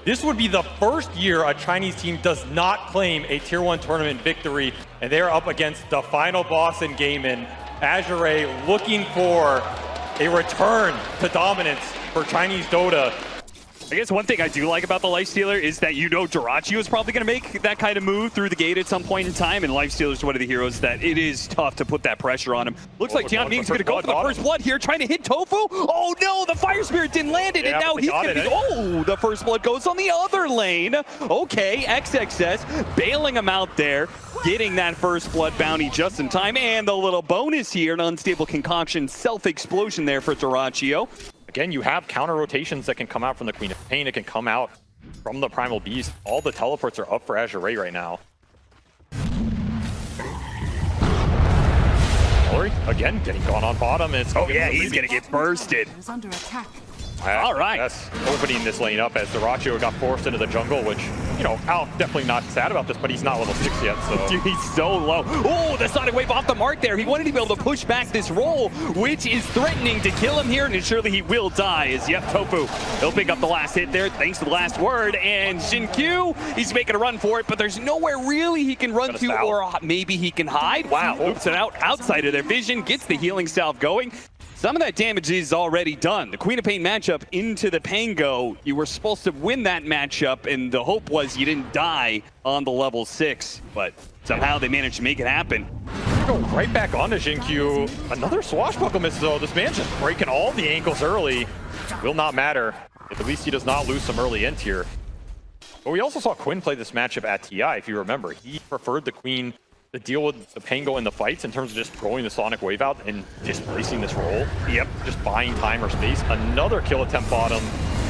This would be the first year a Chinese team does not claim a Tier 1 tournament victory, and they're up against the final boss in Gaimin. Azure looking for a return to dominance for Chinese Dota. I guess one thing I do like about the Lifestealer is that dyrachyo is probably going to make that kind of move through the gate at some point in time, and Lifestealer is one of the heroes that it is tough to put that pressure on him. Looks like Tianming's going to go for the first blood here, trying to hit tOfu. Oh no, the Fire Spirit didn't land it, and now he's going to be... Oh, the first blood goes on the other lane. Okay, XXS bailing him out there, getting that first blood bounty just in time, and the little bonus here, an unstable concoction self-explosion there for dyrachyo. Again, you have counter rotations that can come out from the Queen of Pain. It can come out from the Primal Beast. All the teleports are up for Azure right now. Seleri, again, getting gone on bottom. It's oh yeah, he's going to get bursted. Under attack. All right. Yes, opening this lane up as dyrachyo got forced into the jungle, which, you know, Al definitely not sad about this, but he's not level 6 yet, so. Dude, he's so low. Oh, the Sonic Wave off the mark there. He wanted to be able to push back this roll, which is threatening to kill him here, and surely he will die as, yep, tOfu, he'll pick up the last hit there, thanks to the last word, and XinQ, he's making a run for it, but there's nowhere really he can run to, or maybe he can hide. Wow, oops, and outside of their vision, gets the healing salve going. Some of that damage is already done. The Queen of Pain matchup into the Pango, you were supposed to win that matchup, and the hope was you didn't die on the level 6, but somehow they managed to make it happen. Go right back onto XinQ. Another swashbuckle miss though. This man's just breaking all the ankles early. Will not matter. At least he does not lose some early int here. But we also saw Quinn play this matchup at TI, if you remember. He preferred the Queen to deal with the Pango in the fights in terms of just throwing the Sonic Wave out and displacing this roll. Yep, just buying time or space. Another kill attempt bottom,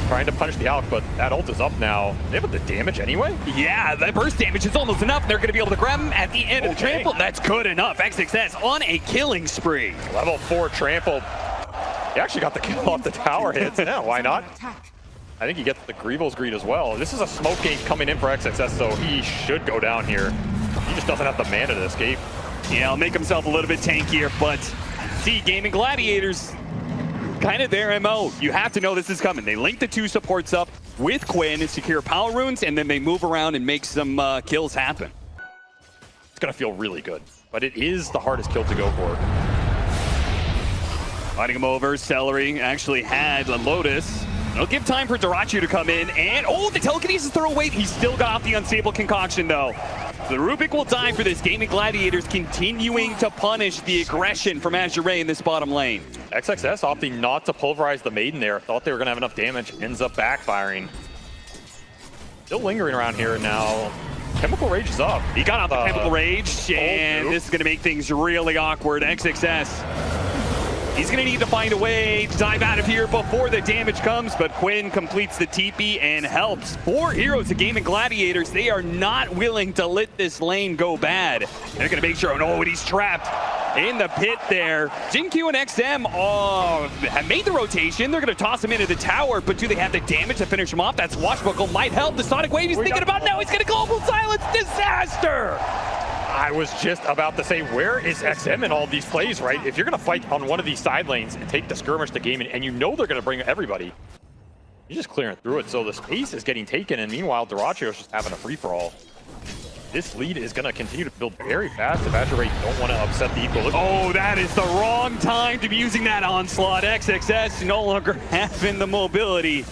trying to punish the Alk, but that ult is up now. They have the damage anyway? Yeah, that burst damage is almost enough. They're going to be able to grab him at the end of the trample. That's good enough. XXS on a killing spree. Level 4 trample. He actually got the kill off the tower hits. Yeah, why not? I think he gets the Greevil's Greed as well. This is a smoke gate coming in for XXS, so he should go down here. He just doesn't have the mana to escape. Yeah, he'll make himself a little bit tankier, but see, Gaimin Gladiators, kind of their MO. You have to know this is coming. They link the 2 supports up with Quinn and secure power runes, and then they move around and make some kills happen. It's going to feel really good, but it is the hardest kill to go for. Fighting him over, Seleri actually had a Lotus. It'll give time for dyrachyo to come in, and oh, the telekinesis throw away. He still got off the unstable concoction though. The Rubik will die for this. Gaimin Gladiators continuing to punish the aggression from Azure in this bottom lane. XXS opting not to pulverize the Maiden there. Thought they were going to have enough damage. Ends up backfiring. Still lingering around here now. Chemical Rage is up. He got out the Chemical Rage, and this is going to make things really awkward. XXS. He's going to need to find a way to dive out of here before the damage comes, but Quinn completes the TP and helps. 4 heroes of Gaimin Gladiators. They are not willing to let this lane go bad. They're going to make sure, oh no, he's trapped in the pit there. XinQ and XM have made the rotation. They're going to toss him into the tower, but do they have the damage to finish him off? That swashbuckle might help. The Sonic Wave he's thinking about now. He's going to global silence. Disaster! I was just about to say, where is XM in all these plays, right? If you're going to fight on one of these side lanes and take the skirmish to Gaimin, and you know they're going to bring everybody, you're just clearing through it. So the space is getting taken, and meanwhile, dyrachyo is just having a free-for-all. This lead is going to continue to build very fast if Azure don't want to upset the equilibrium. Oh, that is the wrong time to be using that onslaught. XXS no longer having the mobility.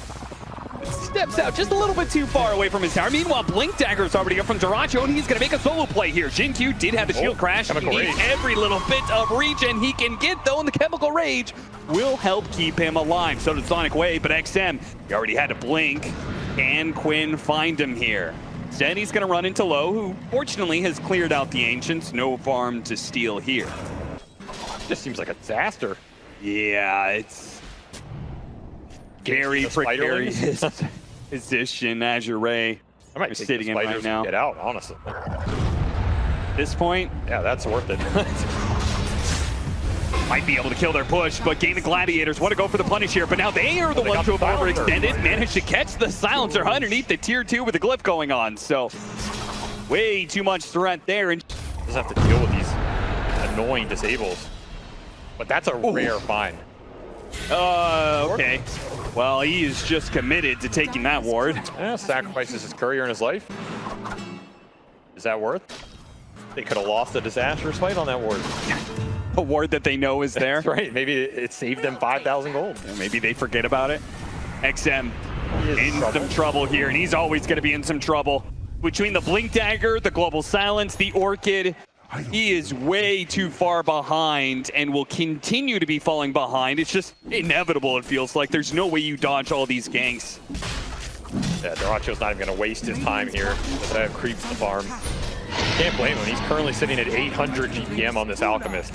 Steps out just a little bit too far away from his tower. Meanwhile, Blink Dagger is already up from dyrachyo, and he's going to make a solo play here. XinQ did have the shield crash. He needs every little bit of regen he can get, though, and the Chemical Rage will help keep him alive. So did Sonic Wave, but XM, he already had to blink. Can Quinn find him here? Instead, he's going to run into Low, who fortunately has cleared out the Ancients. No farm to steal here. Just seems like a disaster. Yeah, it's very precarious position. Azure I might be sitting in right now. Get out, honestly. At this point, yeah, that's worth it. might be able to kill their push, but Gaimin Gladiators want to go for the punish here, but now they are the ones who have overextended, managed to catch the silencer underneath the tier 2 with the glyph going on, so way too much threat there. And doesn't have to deal with these annoying disables, but that's a rare find. Okay. Well, he is just committed to taking that ward. Yeah, sacrifices his career and his life. Is that worth? They could have lost a disastrous fight on that ward. A ward that they know is there. That's right. Maybe it saved them 5,000 gold. Yeah, maybe they forget about it. XM in some trouble here, and he's always going to be in some trouble. Between the Blink Dagger, the Global Silence, the Orchid, he is way too far behind and will continue to be falling behind. It's just inevitable, it feels like. There's no way you dodge all these ganks. Yeah, dyrachyo's not even going to waste his time here. Doesn't have creeps to farm. Can't blame him. He's currently sitting at 800 GPM on this Alchemist.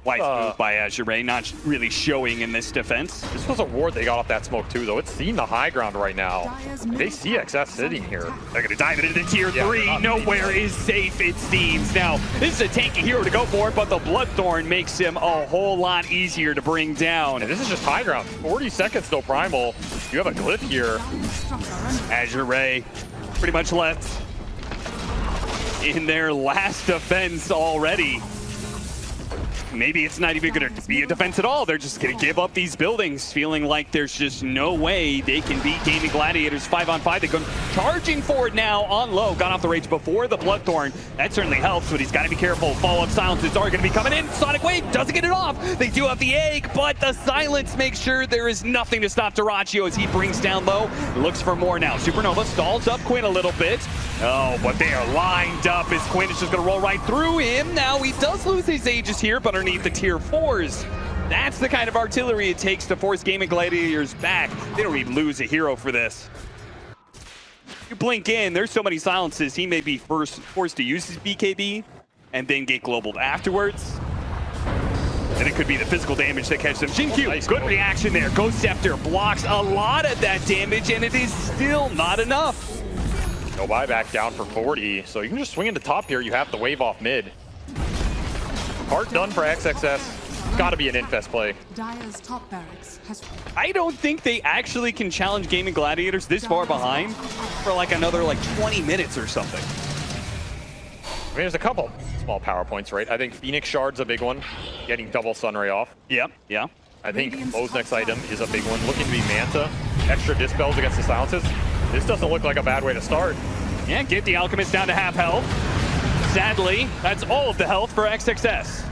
Wise move by Azure, not really showing in this defense. This was a ward they got off that smoke too, though. It's seen the high ground right now. They see XS sitting here. They're going to dive into tier 3. Nowhere is safe, it seems. Now, this is a tanky hero to go for, but the Bloodthorn makes him a whole lot easier to bring down. And this is just high ground. 40 seconds though, Primal. You have a glyph here. Azure pretty much left in their last defense already. Maybe it's not even going to be a defense at all. They're just going to give up these buildings, feeling like there's just no way they can beat Gaimin Gladiators 5-on-5. They go charging forward now on low. Got off the rage before the Bloodthorn. That certainly helps, but he's got to be careful. Follow-up silences are going to be coming in. Sonic Wave doesn't get it off. They do have the egg, but the silence makes sure there is nothing to stop dyrachyo as he brings down low. Looks for more now. Supernova stalls up Quinn a little bit. Oh, but they are lined up as Quinn is just going to roll right through him. Now he does lose his Aegis here, but underneath the tier 4s. That's the kind of artillery it takes to force Gaimin Gladiators back. They don't even lose a hero for this. You blink in, there's so many silences, he may be forced to use his BKB and then get globaled afterwards. And it could be the physical damage that catches him. XinQ, nice good reaction there. Ghost Scepter blocks a lot of that damage, and it is still not enough. No buyback down for 40, so you can just swing into top here. You have to wave off mid. Part done for XXS. Got to be an infest play. I don't think they actually can challenge Gaimin Gladiators this far behind for like another 20 minutes or something. I mean, there's a couple small power points, right? I think Phoenix Shard's a big one, getting double Sunray off. Yeah. I think Lowe's next item is a big one, looking to be Manta. Extra dispels against the silences. This doesn't look like a bad way to start. Yeah, get the Alchemist down to half health. Sadly, that's all of the health for XXS.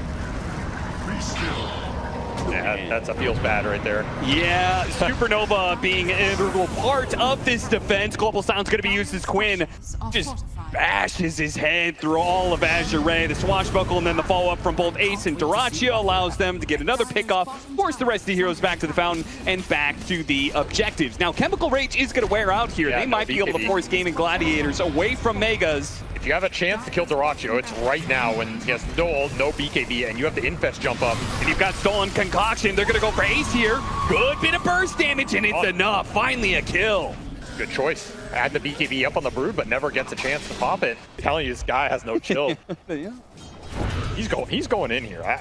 Yeah, that's a feels bad right there. Yeah, Supernova being an integral part of this defense. Global Sound's going to be used as Quinn just bashes his head through all of Azure. The swashbuckle and then the follow-up from both Ace and dyrachyo allows them to get another pick-off, force the rest of the heroes back to the fountain and back to the objectives. Now, Chemical Rage is going to wear out here. Yeah, they might be able to force Gaimin Gladiators away from Megas. If you have a chance to kill dyrachyo, it's right now when he has no ult, no BKB, and you have the infest jump up. And you've got Stolen Concoction. They're going to go for Ace here. Good bit of burst damage, and it's enough. Finally a kill. Good choice. Add the BKB up on the Brood, but never gets a chance to pop it. I'm telling you, this guy has no chill. Yeah. He's going in here.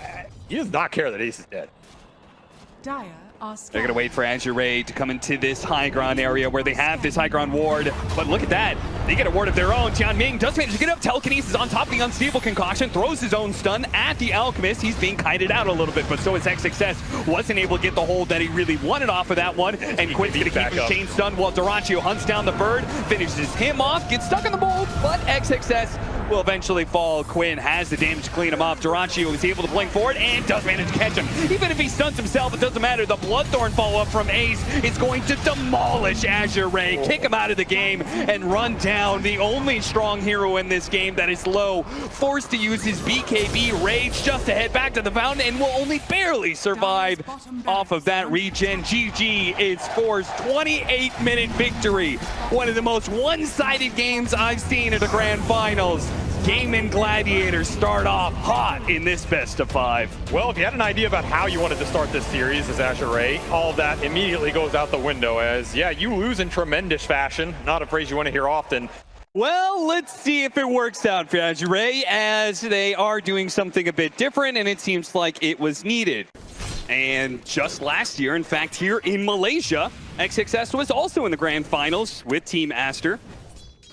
He does not care that Ace is dead. They're going to wait for Azure to come into this high ground area where they have this high ground ward. But look at that. They get a ward of their own. Tianming does manage to get up. Telekinesis on top of the unstable concoction. Throws his own stun at the Alchemist. He's being kited out a little bit, but so is XXS. Wasn't able to get the hold that he really wanted off of that one. And Quinn's going to keep his chain stun while dyrachyo hunts down the bird. Finishes him off. Gets stuck in the mold, but XXS will eventually fall. Quinn has the damage to clean him off. Dyrachyo is able to blink forward and does manage to catch him. Even if he stuns himself, it doesn't matter. The Bloodthorn follow-up from Ace is going to demolish Azure, kick him out of the game, and run down the only strong hero in this game that is low. Forced to use his BKB Rage just to head back to the fountain and will only barely survive off of that regen. GG is Force 28-minute victory. One of the most one-sided games I've seen at the Grand Finals. Gaimin Gladiators start off hot in this best of 5. Well, if you had an idea about how you wanted to start this series as Azure, all of that immediately goes out the window as, yeah, you lose in tremendous fashion. Not a phrase you want to hear often. Well, let's see if it works out for Azure, as they are doing something a bit different, and it seems like it was needed. And just last year, in fact, here in Malaysia, XXS was also in the Grand Finals with Team Aster.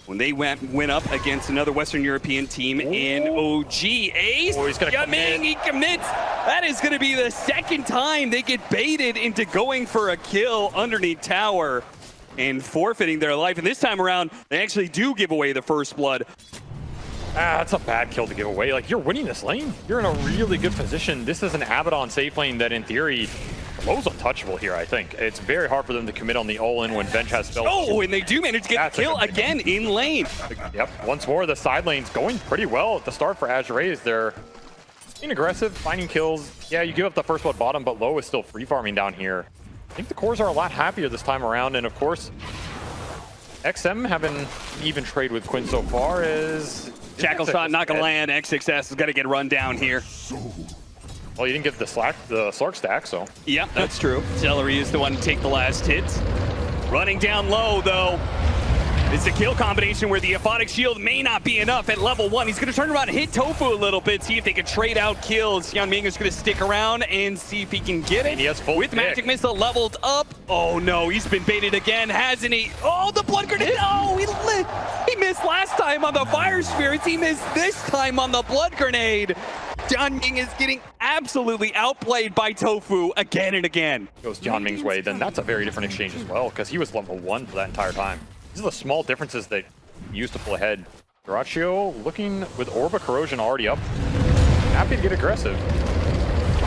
when they went up against another Western European team in OG. Ace, he's gonna Gaimin, he commits. That is going to be the second time they get baited into going for a kill underneath tower and forfeiting their life. And this time around, they actually do give away the first blood. That's a bad kill to give away. Like, you're winning this lane. You're in a really good position. This is an Abaddon safe lane that, in theory, Lowe's untouchable here, I think. It's very hard for them to commit on the all-in when Bench has spell. Oh, and they do manage to get the kill again in lane. Yep, once more, the side lane's going pretty well at the start for Azure. They're being aggressive, finding kills. Yeah, you give up the first blood bottom, but Lowe is still free farming down here. I think the cores are a lot happier this time around, and of course, XM having an even trade with Quinn so far is... Shackle shot not gonna land. XXS is gonna get run down here. Well, you didn't get the Slark stack, so. Yep, that's true. Seleri is the one to take the last hits. Running down low, though. It's a kill combination where the Aphotic Shield may not be enough at level 1. He's going to turn around and hit tOfu a little bit, see if they can trade out kills. Yanming is going to stick around and see if he can get it. And he has full with pick. Magic Missile leveled up. Oh no, he's been baited again, hasn't he? Oh, the Blood Grenade. Oh, he missed last time on the Fire Spirits. He missed this time on the Blood Grenade. Yanming is getting absolutely outplayed by tOfu again and again. Goes Yanming's way, then that's a very different exchange as well, because he was level 1 for that entire time. These are the small differences that you use to pull ahead. Dyrachyo looking with Orb of Corrosion already up. Happy to get aggressive.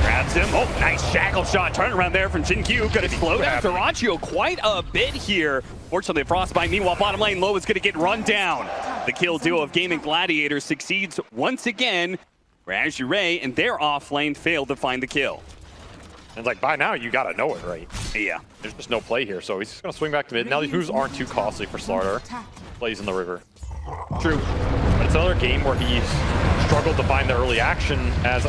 Grabs him. Oh, nice shackle shot. Turn around there from XinQ. Gonna slow down Dyrachyo quite a bit here. Fortunately, Frostbite. Meanwhile, bottom lane, Low is gonna get run down. The kill duo of Gaimin Gladiators succeeds once again, where Azure and their off lane failed to find the kill. And like, by now, you gotta know it, right? Yeah. There's just no play here, so he's just gonna swing back to mid. Now these moves aren't too costly for Slardar. Plays in the river. True. But it's another game where he's struggled to find the early action as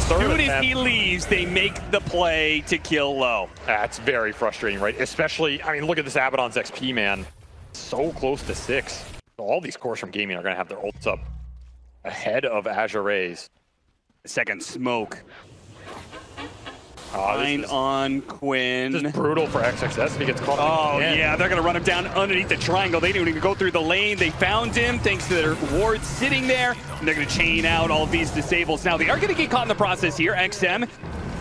soon as he leaves, they make the play to kill Low. That's very frustrating, right? Especially, I mean, look at this Abaddon's XP, man. So close to 6. So all these cores from Gaimin are gonna have their ults up ahead of Azure's. Second smoke. This is on Quinn. This is brutal for XXS if he gets caught. Oh, yeah, they're going to run him down underneath the triangle. They didn't even go through the lane. They found him thanks to their wards sitting there. And they're going to chain out all of these disables. Now, they are going to get caught in the process here. XM,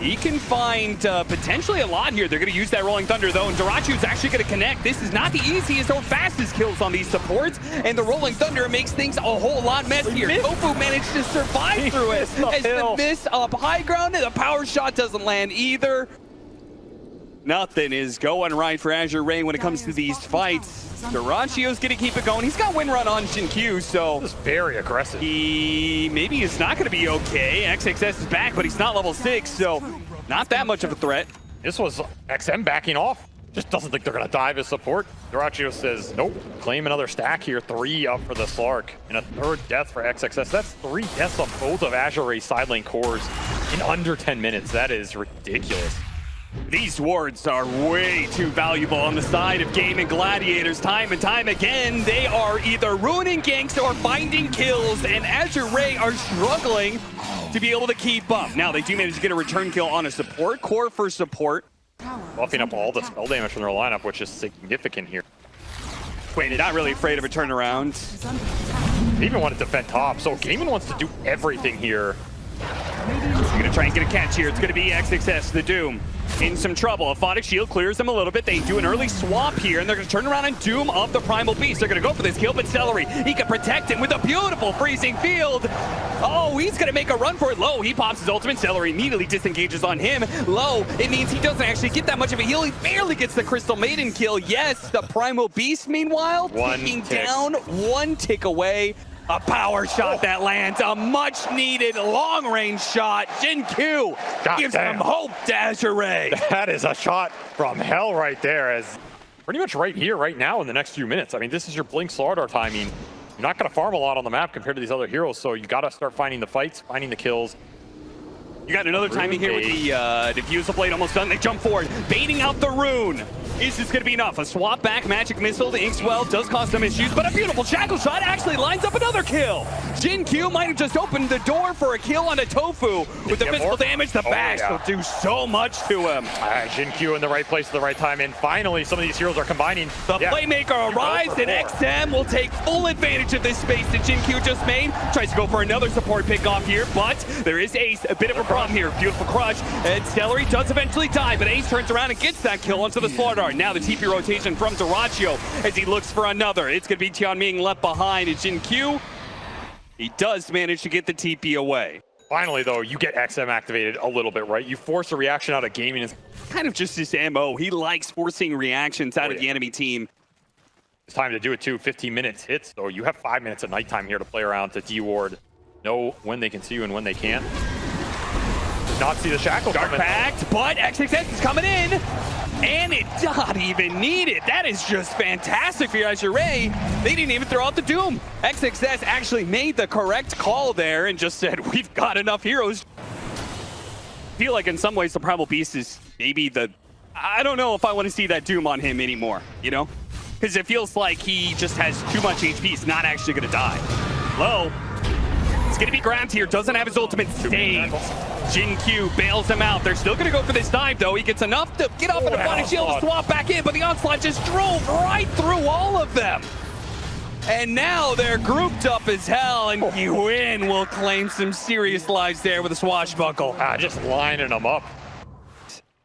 he can find potentially a lot here. They're going to use that Rolling Thunder, though, and dyrachyo is actually going to connect. This is not the easiest or fastest kills on these supports, and the Rolling Thunder makes things a whole lot messier. tOfu managed to survive through it. As the miss up high ground, and the power shot doesn't land either. Nothing is going right for Azure when it comes to these fights. Dyrachyo's going to keep it going. He's got win run on XinQ, so... This is very aggressive. He maybe is not going to be okay. XXS is back, but he's not level 6, so not that much of a threat. This was XM backing off. Just doesn't think they're going to dive as support. Dyrachyo says, nope, claim another stack here. 3 up for the Slark, and a 3rd death for XXS. That's 3 deaths on both of Azure's side lane cores in under 10 minutes. That is ridiculous. These wards are way too valuable on the side of Gaimin Gladiators. Time and time again, they are either ruining ganks or finding kills, and Azure are struggling to be able to keep up. Now, they do manage to get a return kill on a support core for support. Buffing up all the spell damage from their lineup, which is significant here. Quinn not really afraid of a turnaround. They even want to defend top, so Gaimin wants to do everything here. You're gonna try and get a catch here. It's gonna be XXS, the Doom, in some trouble. Aphotic Shield clears them a little bit. They do an early swap here, and they're gonna turn around and Doom up the Primal Beast. They're gonna go for this kill, but Seleri, he can protect him with a beautiful freezing field. Oh, he's gonna make a run for it. Low, he pops his ultimate. Seleri immediately disengages on him. Low, it means he doesn't actually get that much of a heal. He barely gets the Crystal Maiden kill. Yes, the Primal Beast, meanwhile, taking down 1 tick away. A power shot that lands, a much-needed long-range shot. XinQ gives them hope to Azure. That is a shot from hell right there, as pretty much right here, right now in the next few minutes. I mean, this is your Blink Slardar timing. You're not going to farm a lot on the map compared to these other heroes, so you got to start finding the fights, finding the kills. You got another timing here with the Diffusal Blade almost done. They jump forward, baiting out the rune. Is this going to be enough? A swap back magic missile to Inkswell does cause some issues, but a beautiful shackle shot actually lines up another kill. XinQ might have just opened the door for a kill on a tOfu. With the physical damage, the bash will do so much to him. XinQ in the right place at the right time, and finally some of these heroes are combining. The playmaker arrives, and XM will take full advantage of this space that XinQ just made. Tries to go for another support pick off here, but there is Ace, a bit of a problem here. Beautiful crush, and Seleri does eventually die, but Ace turns around and gets that kill onto the Slaughter. Now the TP rotation from dyrachyo as he looks for another. It's going to be Tianming left behind, and XinQ, he does manage to get the TP away. Finally, though, you get XM activated a little bit, right? You force a reaction out of Gaimin. Is kind of just his MO. He likes forcing reactions out of the enemy team. It's time to do it too. 15 minutes hits, though. You have 5 minutes at nighttime here to play around to D-ward. Know when they can see you and when they can't. Did not see the shackle coming. Packed, but XXS is coming in. And it not even needed. That is just fantastic for Azure. They didn't even throw out the Doom. XXS actually made the correct call there and just said, we've got enough heroes. I feel like in some ways the Primal Beast is maybe the... I don't know if I want to see that Doom on him anymore, you know? Because it feels like he just has too much HP. He's not actually going to die. Low. It's going to be grabbed here. Doesn't have his ultimate saved. XinQ bails him out. They're still going to go for this dive, though. He gets enough to get off of the body shield to swap back in, but the onslaught just drove right through all of them. And now they're grouped up as hell, and Quinn will claim some serious lives there with a swashbuckle. Just lining them up.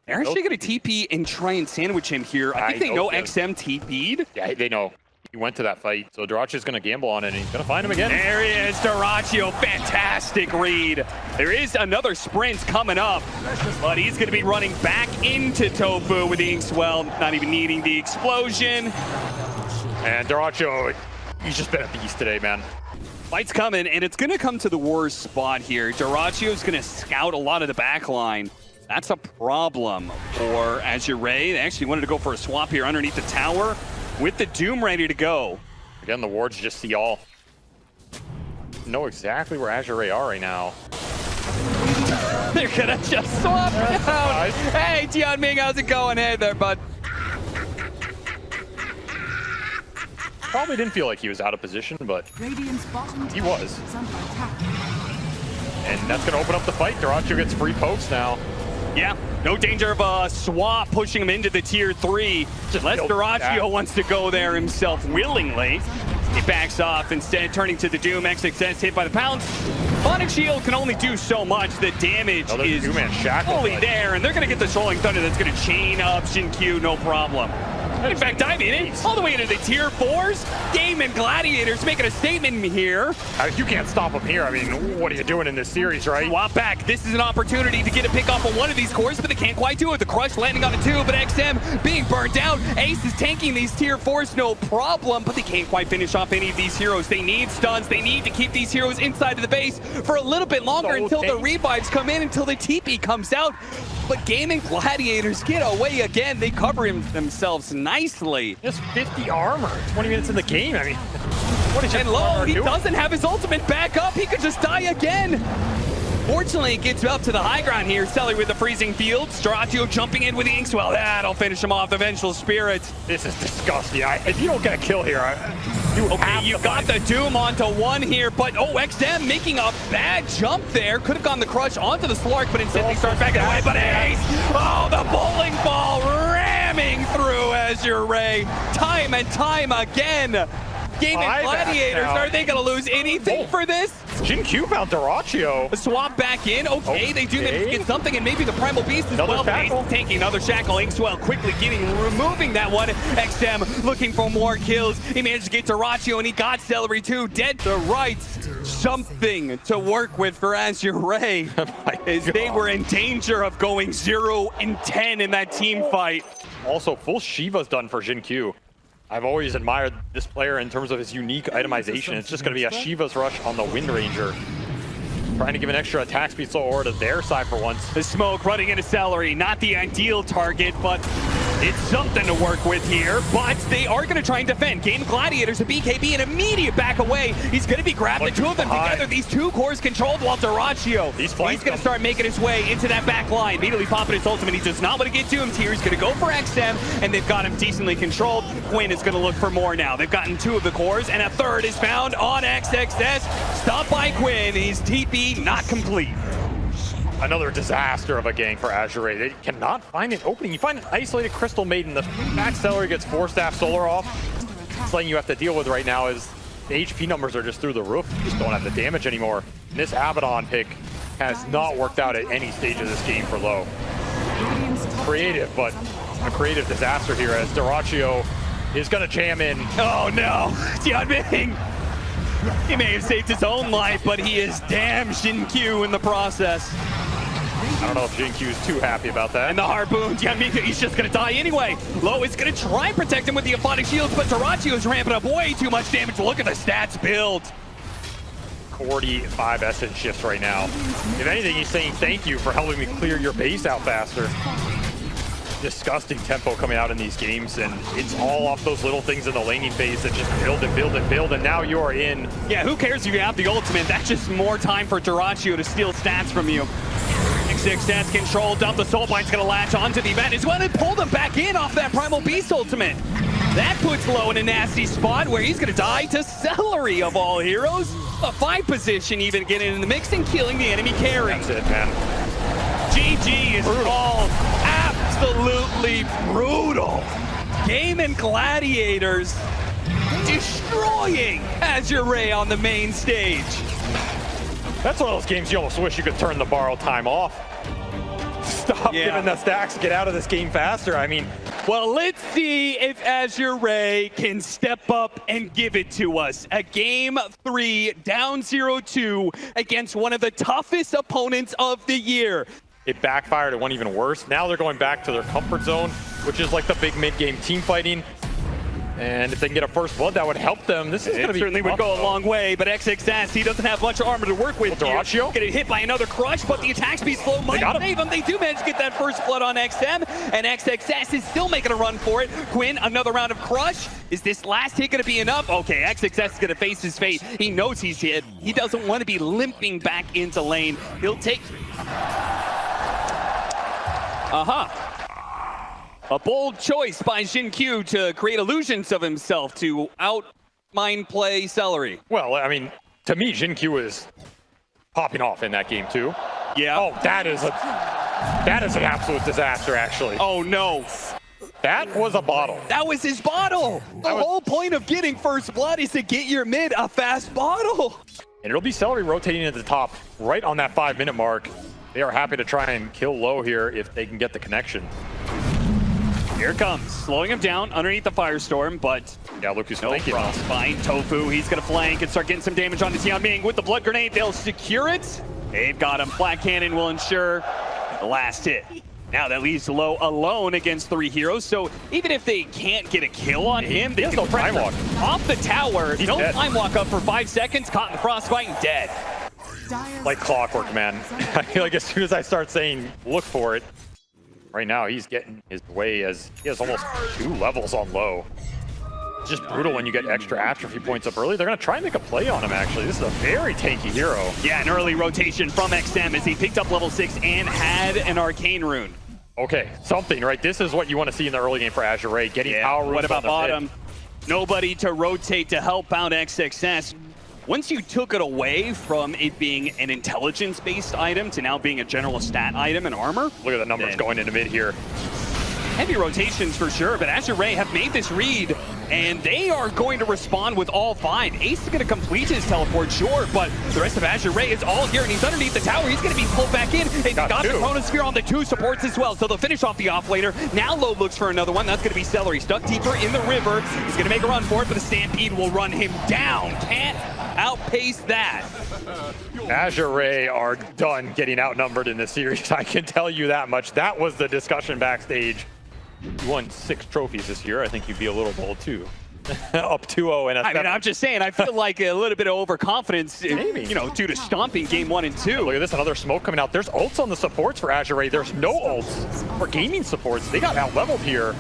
They're actually going to TP and try and sandwich him here. I think they know XM TP'd. Yeah, they know. He went to that fight, so dyrachyo's going to gamble on it, and he's going to find him again. There he is, dyrachyo. Fantastic read. There is another sprint coming up, but he's going to be running back into tOfu with the Inkswell, not even needing the explosion. And dyrachyo, he's just been a beast today, man. Fight's coming, and it's going to come to the War's spot here. dyrachyo's going to scout a lot of the back line. That's a problem for Azure. They actually wanted to go for a swap here underneath the tower with the Doom ready to go. Again, the wards just see all. Know exactly where Azure are right now. They're gonna just swap out. Hey, Tianming, how's it going? Hey there, bud. Probably didn't feel like he was out of position, but he was. And that's gonna open up the fight. dyrachyo gets free pokes now. Yeah, no danger of a swap pushing him into the tier 3. Unless dyrachyo wants to go there himself willingly. He backs off instead, turning to the Doom. XXS hit by the pounce. Sonic Shield can only do so much. The damage is fully there, and they're going to get the Rolling Thunder that's going to chain up XinQ, no problem. In fact, diving in all the way into the tier 4s. Gaimin Gladiators making a statement here. You can't stop them here. I mean, what are you doing in this series, right? Swap back. This is an opportunity to get a pick off on one of these cores, but they can't quite do it. The crush landing on a 2, but XM being burned out. Ace is tanking these tier 4s, no problem, but they can't quite finish off any of these heroes. They need stuns. They need to keep these heroes inside of the base for a little bit longer until the revives come in, until the TP comes out. But Gaimin Gladiators get away again. They cover themselves nicely. Just 50 armor, 20 minutes in the game. I mean, what is and low, he doesn't have his ultimate back up. He could just die again. Fortunately, it gets up to the high ground here. Seleri with the freezing fields. dyrachyo jumping in with the Inkswell. That'll finish him off. The Vengeful Spirit. This is disgusting. If you don't get a kill here, you got the Doom onto 1 here, but XM making a bad jump there. Could have gone the crush onto the Slark, but instead they start backing away. But Ace, the bowling ball ramming through Azure. Time and time again. Gaimin Gladiators, are they going to lose anything for this? XinQ found dyrachyo. A swap back in. Okay, they do manage to get something, and maybe the Primal Beast as well. But taking another shackle. Inkswell quickly removing that one. XM looking for more kills. He managed to get dyrachyo, and he got Seleri too. Dead to rights. Something to work with for Azure. As they were in danger of going 0-10 in that team fight. Also, full Shiva's done for XinQ. I've always admired this player in terms of his unique itemization. It's just going to be a Shiva's Rush on the Wind Ranger. Trying to give an extra attack speed slow aura to their side for once. The smoke running into Seleri, not the ideal target, but It's something to work with here, but they are going to try and defend. Gaimin Gladiators and BKB, an immediate back away. He's going to be grabbing the two of them together. These two cores controlled while dyrachyo. He's going to start making his way into that back line. Immediately popping his ultimate. He does not want to get doomed here. He's going to go for XM, and they've got him decently controlled. Quinn is going to look for more now. They've gotten two of the cores, and a third is found on XXS. Stopped by Quinn. He's TP not complete. Another disaster of a gang for Azure. They cannot find an opening. You find an isolated Crystal Maiden. The back Seleri gets 4-staff solar off. Something you have to deal with right now is the HP numbers are just through the roof. You just don't have the damage anymore. And this Abaddon pick has not worked out at any stage of this game for Low. Creative, but a creative disaster here as dyrachyo is going to jam in. Oh no, Gaimin! He may have saved his own life, but he is damn XinQ in the process. I don't know if XinQ is too happy about that. And the harpoon, Gaimin, he's just going to die anyway. Low is going to try and protect him with the Aphotic Shields, but dyrachyo is ramping up way too much damage. Look at the stats build. 45 essence shifts right now. If anything, he's saying thank you for helping me clear your base out faster. Disgusting tempo coming out in these games, and it's all off those little things in the laning phase that just build and build and build, and now you are in. Yeah, who cares if you have the ultimate? That's just more time for dyrachyo to steal stats from you. Six stats controlled up. The Soulbind's gonna latch onto the event as well and pull them back in off that Primal Beast ultimate. That puts Low in a nasty spot where he's gonna die to Seleri of all heroes. A 5 position even getting in the mix and killing the enemy carry. That's it, man. GG is called absolutely brutal. Gaimin Gladiators destroying Azure on the main stage. That's one of those games you almost wish you could turn the borrow time off. Stop giving the stacks, get out of this game faster. I mean, well, let's see if Azure can step up and give it to us. A game 3, down 0-2 against one of the toughest opponents of the year. It backfired, it went even worse. Now they're going back to their comfort zone, which is like the big mid-game team fighting. And if they can get a first blood, that would help them. This is going to be certainly would go a long way, but XXS, he doesn't have much armor to work with. dyrachyo getting hit by another crush, but the attack speed flow might save him. They do manage to get that first blood on XM, and XXS is still making a run for it. Quinn, another round of crush. Is this last hit going to be enough? Okay, XXS is going to face his fate. He knows he's hit. He doesn't want to be limping back into lane. He'll take... A bold choice by XinQ to create illusions of himself to out-mind play Seleri. Well, I mean, to me, XinQ is popping off in that game too. Yeah. Oh, that is an absolute disaster, actually. Oh no. That was a bottle. That was his bottle. The whole point of getting first blood is to get your mid a fast bottle. And it'll be Seleri rotating at the top right on that 5-minute mark. They are happy to try and kill Low here if they can get the connection. Here it comes, slowing him down underneath the Firestorm, but yeah, look who's no frostbite. tOfu, he's gonna flank and start getting some damage on Gaimin with the blood grenade. They'll secure it. They've got him. Flat cannon will ensure the last hit. Now that leaves Low alone against 3 heroes, so even if they can't get a kill on him, they can no time walk off the tower. He's no time walk up for 5 seconds, caught in the frostbite and dead. Like clockwork, man. I feel like as soon as I start saying look for it, right now he's getting his way as he has almost 2 levels on Low. It's just brutal when you get extra atrophy points up early. They're going to try and make a play on him, actually. This is a very tanky hero. Yeah, an early rotation from XM as he picked up level 6 and had an arcane rune. Okay, something, right? This is what you want to see in the early game for Azure. Getting power runes. What about bottom? Nobody to rotate to help out XXS. Once you took it away from it being an intelligence-based item to now being a general stat item and armor. Look at the numbers going into mid here. Heavy rotations for sure, but Azure have made this read, and they are going to respond with all 5. Ace is going to complete his teleport, sure, but the rest of Azure is all here, and he's underneath the tower. He's going to be pulled back in. He's got the chronosphere on the 2 supports as well, so they'll finish off the off laner. Now Low looks for another one. That's going to be Seleri, stuck deeper in the river. He's going to make a run for it, but the Stampede will run him down. Can't outpace that. Azure are done getting outnumbered in this series. I can tell you that much. That was the discussion backstage. You won 6 trophies this year. I think you'd be a little bold too. Up 2-0 and a I mean, I'm just saying, I feel like a little bit of overconfidence, Maybe. you know, due to stomping game 1 and 2. Look at this, another smoke coming out. There's ults on the supports for Azure. There's no ults for gaming supports. They got out-leveled here.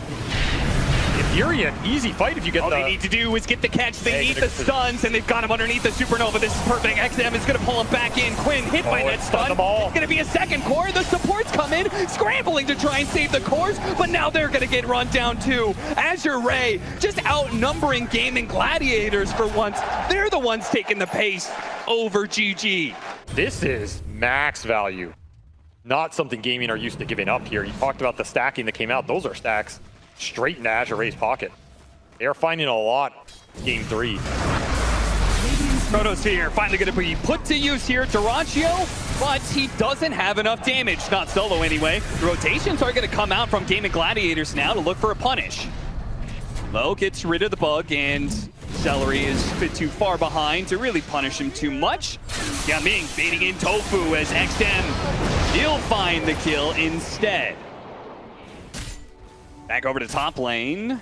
Infuriate, easy fight if you get All they need to do is get the catch. They need the stuns, and they've got him underneath the supernova. This is perfect. XM is going to pull him back in. Quinn hit by that stun. It's going to be a second core. The supports come in, scrambling to try and save the cores, but now they're going to get run down too. Azure Ray just outnumbering Gaimin Gladiators for once. They're the ones taking the pace over GG. This is max value. Not something gaming are used to giving up here. You talked about the stacking that came out. Those are stacks straight into Azure Ray's pocket. They are finding a lot game 3. Chronosphere finally going to be put to use here. dyrachyo, but he doesn't have enough damage. Not solo anyway. The rotations are going to come out from Gaimin Gladiators now to look for a punish. Low gets rid of the bug, and Seleri is a bit too far behind to really punish him too much. Gaimin baiting in tOfu as XM. He'll find the kill instead. Back over to top lane.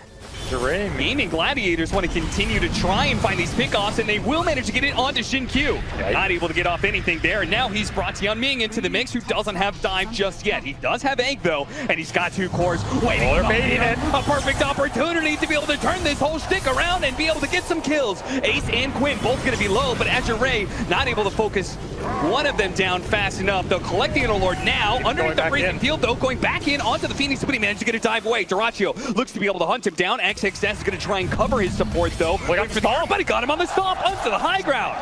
Gaimin Gladiators want to continue to try and find these pickoffs, and they will manage to get it onto XinQ. Not able to get off anything there, and now he's brought Tianming into the mix, who doesn't have dive just yet. He does have egg, though, and he's got 2 cores waiting. They're baiting it. A perfect opportunity to be able to turn this whole shtick around and be able to get some kills. Ace and Quinn both going to be low, but Azure Ray not able to focus one of them down fast enough. Though collecting an Lord now underneath the freezing field, though, going back in onto the Phoenix, but he managed to get a dive away. dyrachyo looks to be able to hunt him down. XXS is going to try and cover his support, though. But he got him on the stomp onto the high ground.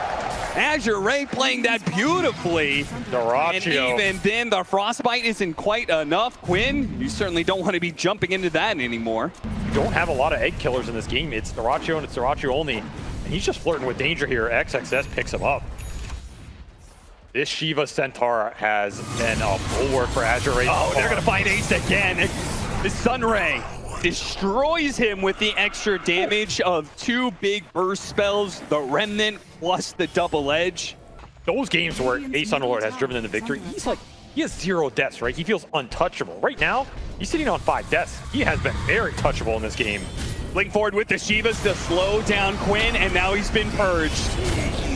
Azure Ray playing that beautifully. dyrachyo. And even then, the frostbite isn't quite enough. Quinn, you certainly don't want to be jumping into that anymore. You don't have a lot of egg killers in this game. It's dyrachyo and it's dyrachyo only. And he's just flirting with danger here. XXS picks him up. This Shiva Centaur has been a bulwark for Azure Ray. Oh, they're going to find Ace again. The Sunray destroys him with the extra damage of 2 big burst spells, the Remnant plus the double edge. Those games where Ace Underlord has driven into victory, he has 0 deaths, right? He feels untouchable. Right now, he's sitting on 5 deaths. He has been very touchable in this game. Link forward with the Shivas to slow down Quinn, and now he's been purged.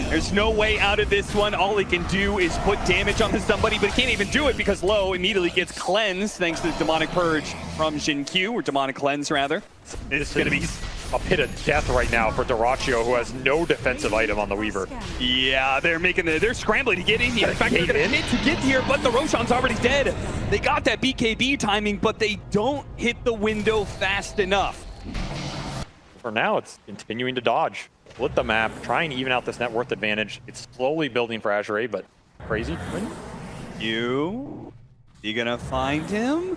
There's no way out of this one. All he can do is put damage onto somebody, but he can't even do it because Low immediately gets cleansed thanks to the Demonic Purge from XinQ, or Demonic Cleanse, rather. It's going to be a pit of death right now for dyrachyo, who has no defensive item on the Weaver. Yeah, they're scrambling to get in here. In fact, they're going to hit to get here, but the Roshan's already dead. They got that BKB timing, but they don't hit the window fast enough. For now, it's continuing to dodge. Split the map, try and even out this net worth advantage. It's slowly building for Azure, but crazy. You gonna find him?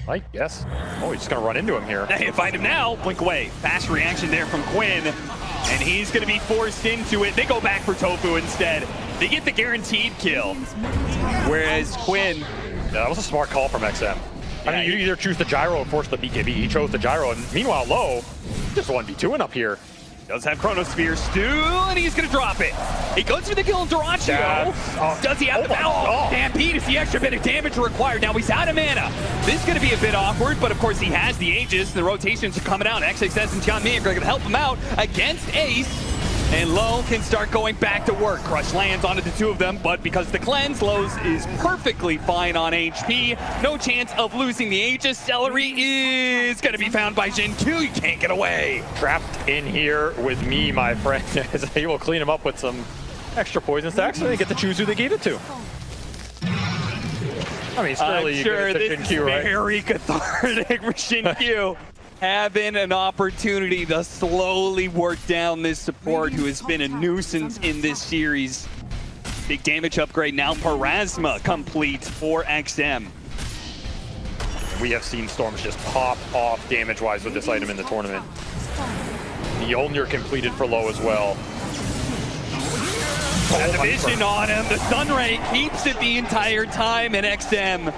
I guess. Oh, he's just gonna run into him here. Hey, find him now. Blink away. Fast reaction there from Quinn, and he's gonna be forced into it. They go back for tOfu instead. They get the guaranteed kill. Whereas Quinn, that was a smart call from XM. I mean, you either choose the gyro or force the BKB. He chose the gyro, and meanwhile, Low just 1v2ing up here. Does have Chronosphere still, and he's gonna drop it. He goes for the kill on dyrachyo. Does he have the battle? Stampede is the extra bit of damage required. Now he's out of mana. This is gonna be a bit awkward, but of course he has the Aegis. The rotations are coming out. XXS and Tianming are gonna help him out against Ace. And Low can start going back to work. Crush lands onto the 2 of them, but because the cleanse, Lowe's is perfectly fine on HP. No chance of losing the Aegis. Seleri is going to be found by XinQ. You can't get away. Trapped in here with me, my friend, as he will clean him up with some extra poison stacks, and they get to choose who they gave it to. I mean, I'm sure this is very cathartic for XinQ. Having an opportunity to slowly work down this support who has been a nuisance in this series. Big damage upgrade now. Parasma complete for XM. We have seen Storms just pop off damage-wise with this item in the tournament. The Mjolnir completed for Low as well. Has a vision on him. The Sunray keeps it the entire time, and XM,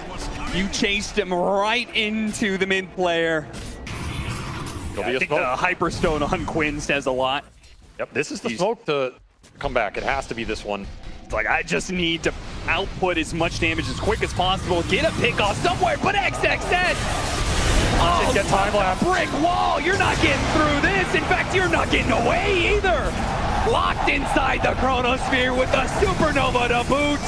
you chased him right into the mid player. I think the Hyperstone on Quinn says a lot. Yep, this is the smoke to come back. It has to be this one. It's like, I just need to output as much damage as quick as possible. Get a pick off somewhere, but XXS Oh, Get time lapse. brick wall. You're not getting through this. In fact, you're not getting away either. Locked inside the chronosphere with the supernova to boot.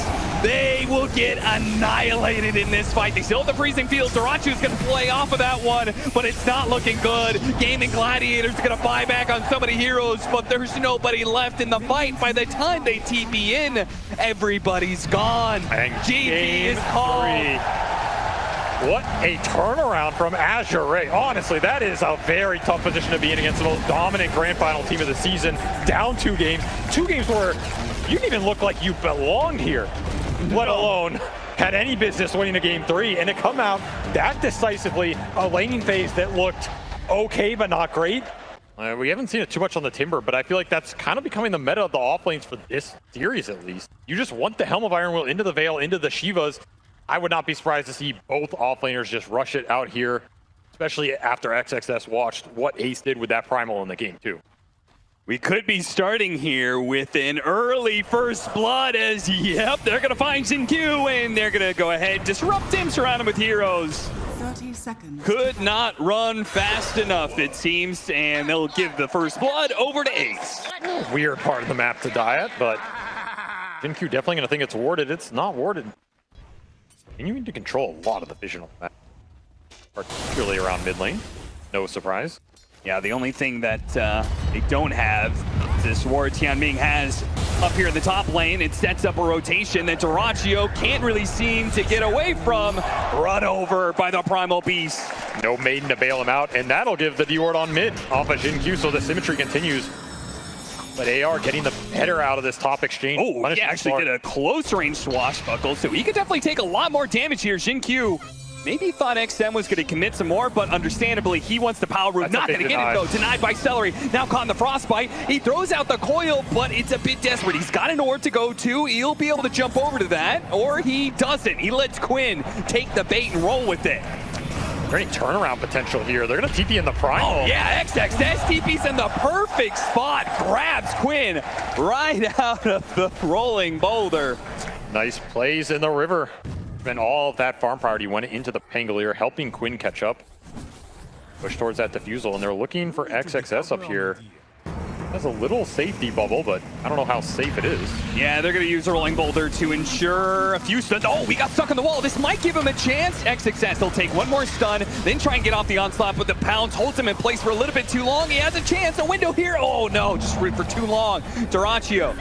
They will get annihilated in this fight. They still have the freezing field. Dyrachyo's going to play off of that one, but it's not looking good. Gaimin Gladiators are going to buy back on so many heroes, but there's nobody left in the fight. By the time they TP in, everybody's gone. And GG is called. What a turnaround from Azure. Honestly, that is a very tough position to be in against the most dominant grand final team of the season. Down 2 games. 2 games where you didn't even look like you belonged here, let alone had any business winning a game 3. And to come out that decisively, a laning phase that looked okay but not great. We haven't seen it too much on the Timber, but I feel like that's kind of becoming the meta of the off lanes for this series at least. You just want the Helm of Iron Will into the Veil, into the Shivas. I would not be surprised to see both offlaners just rush it out here, especially after XXS watched what Ace did with that Primal in the game too. We could be starting here with an early first blood as, yep, they're going to find XinQ and they're going to go ahead, disrupt him, surround him with heroes. 30 seconds. Could not run fast enough, it seems, and they'll give the first blood over to Ace. Weird part of the map to die at, but XinQ definitely going to think it's warded. It's not warded. And you need to control a lot of the vision on that, particularly around mid lane. No surprise. Yeah, the only thing that they don't have is this ward Tianming has up here in the top lane. It sets up a rotation that dyrachyo can't really seem to get away from. Run over by the Primal Beast. No Maiden to bail him out, and that'll give the D-ward on mid off of XinQ, so the symmetry continues. But AR getting the better out of this top exchange. Oh, he actually did a close range swashbuckle, so he could definitely take a lot more damage here. XinQ maybe thought XM was going to commit some more, but understandably, he wants the power room. Not going to get it, though. Denied by Seleri. Now caught in the frostbite. He throws out the coil, but it's a bit desperate. He's got an orb to go to. He'll be able to jump over to that, or he doesn't. He lets Quinn take the bait and roll with it. Is there any turnaround potential here? They're going to TP in the prime. Oh, yeah, XXS TP's in the perfect spot. Grabs Quinn right out of the rolling boulder. Nice plays in the river. And all of that farm priority went into the Pangolier, helping Quinn catch up. Push towards that defusal, and they're looking for XXS up here. Has a little safety bubble, but I don't know how safe it is. Yeah, they're going to use a rolling boulder to ensure a few stuns. Oh, we got stuck on the wall. This might give him a chance. XXS, he'll take one more stun, then try and get off the onslaught, but the pounce holds him in place for a little bit too long. He has a chance, a window here. Oh no, just for too long. dyrachyo,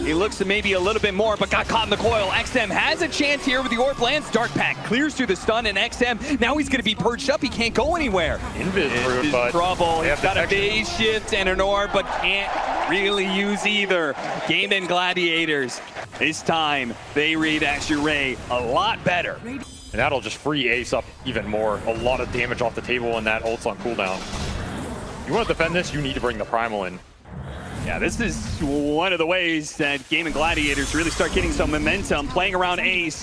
he looks to maybe a little bit more, but got caught in the coil. XM has a chance here with the orb lands. Dark Pack clears through the stun, and XM, now he's going to be perched up. He can't go anywhere. Invis but trouble. He's got a phase shift and an orb, but can't really use either. Gaimin Gladiators, this time they read Azure a lot better. And that'll just free Ace up even more. A lot of damage off the table when that ult's on cooldown. You want to defend this, you need to bring the Primal in. Yeah, this is one of the ways that Gaimin Gladiators really start getting some momentum, playing around Ace,